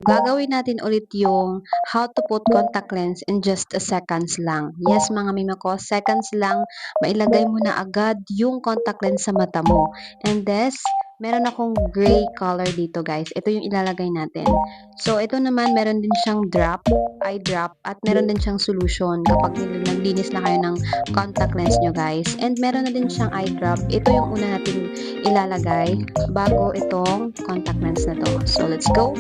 Gagawin natin ulit yung how to put contact lens in just a seconds lang. Yes, mga mima ko, seconds lang, mailagay mo na agad yung contact lens sa mata mo. And this, meron akong gray color dito guys. Ito yung ilalagay natin. So, ito naman, meron din siyang drop, eye drop, at meron din siyang solution kapag naglinis na kayo ng contact lens nyo guys. And meron na din siyang eye drop. Ito yung una natin ilalagay bago itong contact lens na to. So, let's go!